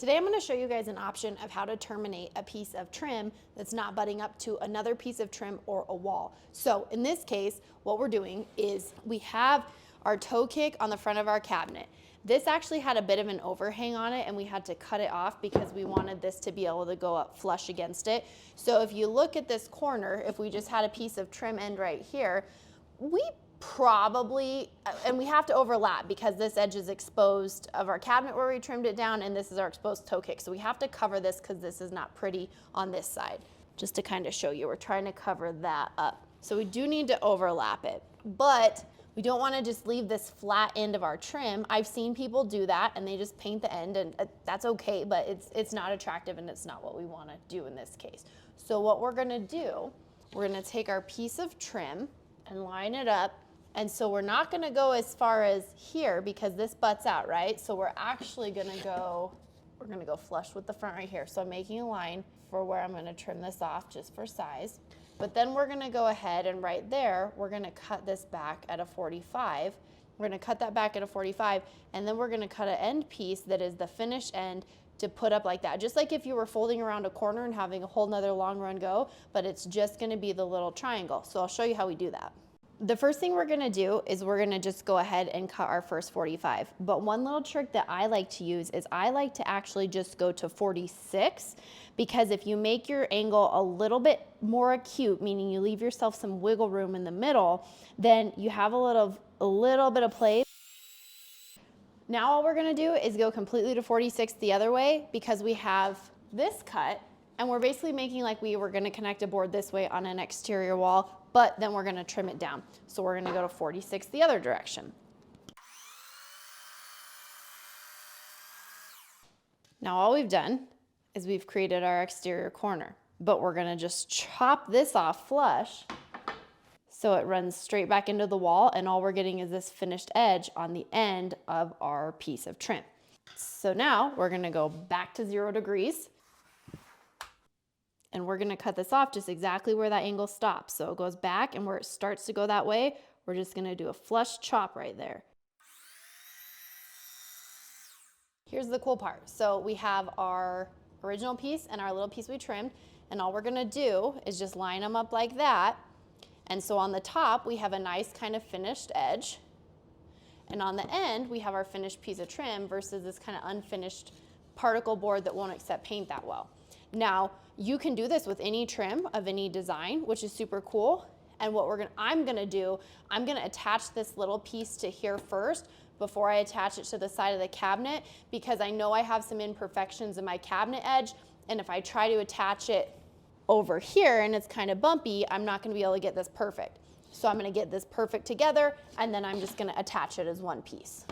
Today I'm going to show you guys an option of how to terminate a piece of trim that's not butting up to another piece of trim or a wall. So in this case, what we're doing is we have our toe kick on the front of our cabinet. This actually had a bit of an overhang on it and we had to cut it off because we wanted this to be able to go up flush against it. So if you look at this corner, if we just had a piece of trim end right here, we probably, and we have to overlap because this edge is exposed of our cabinet where we trimmed it down and this is our exposed toe kick. So we have to cover this because this is not pretty on this side. Just to kind of show you, we're trying to cover that up. So we do need to overlap it, but we don't want to just leave this flat end of our trim. I've seen people do that and they just paint the end, and that's okay, but it's not attractive and it's not what we want to do in this case. So what we're going to do, we're going to take our piece of trim and line it up. And so we're not going to go as far as here because this butts out, right? So we're actually going to go, we're going to go flush with the front right here. So I'm making a line for where I'm going to trim this off just for size. But then we're going to go ahead and right there, we're going to cut this back at a 45. We're going to cut that back at a 45, and then we're going to cut an end piece that is the finished end to put up like that. Just like if you were folding around a corner and having a whole nother long run go, but it's just going to be the little triangle. So I'll show you how we do that. The first thing we're gonna do is we're gonna just go ahead and cut our first 45. But one little trick that I like to use is I like to actually just go to 46, because if you make your angle a little bit more acute, meaning you leave yourself some wiggle room in the middle, then you have a little bit of play. Now all we're gonna do is go completely to 46 the other way because we have this cut and we're basically making like we were gonna connect a board this way on an exterior wall, but then we're gonna trim it down. So we're gonna go to 46 the other direction. Now all we've done is we've created our exterior corner, but we're gonna just chop this off flush so it runs straight back into the wall, and all we're getting is this finished edge on the end of our piece of trim. So now we're gonna go back to 0 degrees, and we're gonna cut this off just exactly where that angle stops. So it goes back, and where it starts to go that way, we're just gonna do a flush chop right there. Here's the cool part. So we have our original piece and our little piece we trimmed, and all we're gonna do is just line them up like that. And so on the top, we have a nice kind of finished edge. And on the end, we have our finished piece of trim versus this kind of unfinished particle board that won't accept paint that well. Now, you can do this with any trim of any design, which is super cool. And what I'm gonna do, I'm gonna attach this little piece to here first before I attach it to the side of the cabinet, because I know I have some imperfections in my cabinet edge. And if I try to attach it over here and it's kind of bumpy, I'm not gonna be able to get this perfect. So I'm gonna get this perfect together, and then I'm just gonna attach it as one piece.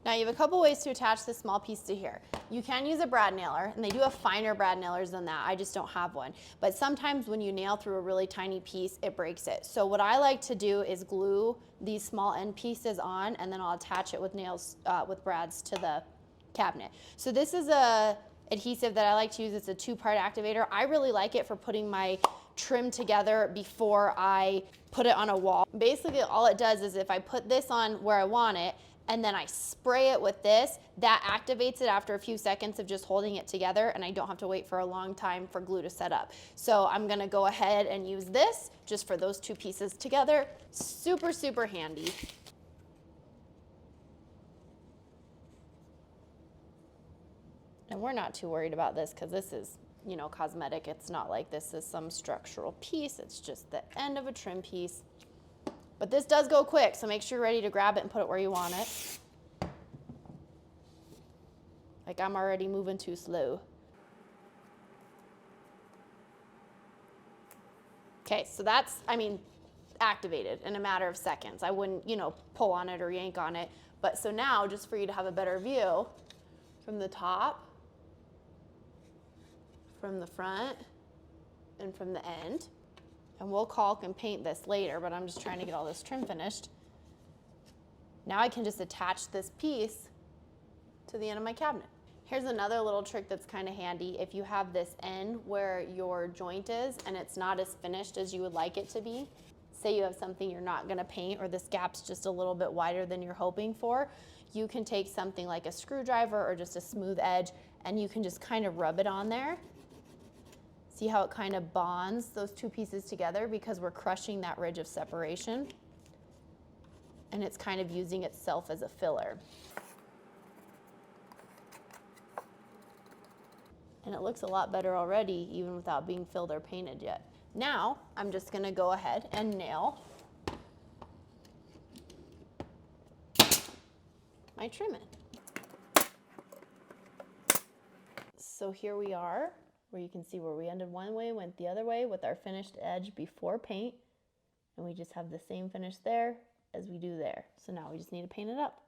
Now you have a couple ways to attach this small piece to here. You can use a brad nailer, and they do have finer brad nailers than that. I just don't have one. But sometimes when you nail through a really tiny piece, it breaks it. So what I like to do is glue these small end pieces on, and then I'll attach it with nails, with brads to the cabinet. So this is a adhesive that I like to use. It's a 2-part activator. I really like it for putting my trim together before I put it on a wall. Basically all it does is if I put this on where I want it, and then I spray it with this, that activates it after a few seconds of just holding it together, and I don't have to wait for a long time for glue to set up. So I'm gonna go ahead and use this just for those two pieces together. Super, super handy. And we're not too worried about this because this is, you know, cosmetic. It's not like this is some structural piece. It's just the end of a trim piece. But this does go quick, so make sure you're ready to grab it and put it where you want it. Like I'm already moving too slow. Okay, so that's, I mean, activated in a matter of seconds. I wouldn't, you know, pull on it or yank on it. But so now, just for you to have a better view, from the top, from the front, and from the end. And we'll caulk and paint this later, but I'm just trying to get all this trim finished. Now I can just attach this piece to the end of my cabinet. Here's another little trick that's kind of handy. If you have this end where your joint is and it's not as finished as you would like it to be, say you have something you're not gonna paint or this gap's just a little bit wider than you're hoping for, you can take something like a screwdriver or just a smooth edge and you can just kind of rub it on there. See how it kind of bonds those two pieces together because we're crushing that ridge of separation, and it's kind of using itself as a filler. And it looks a lot better already, even without being filled or painted yet. Now, I'm just gonna go ahead and nail my trim in. So here we are, where you can see where we ended one way, went the other way with our finished edge before paint. And we just have the same finish there as we do there. So now we just need to paint it up.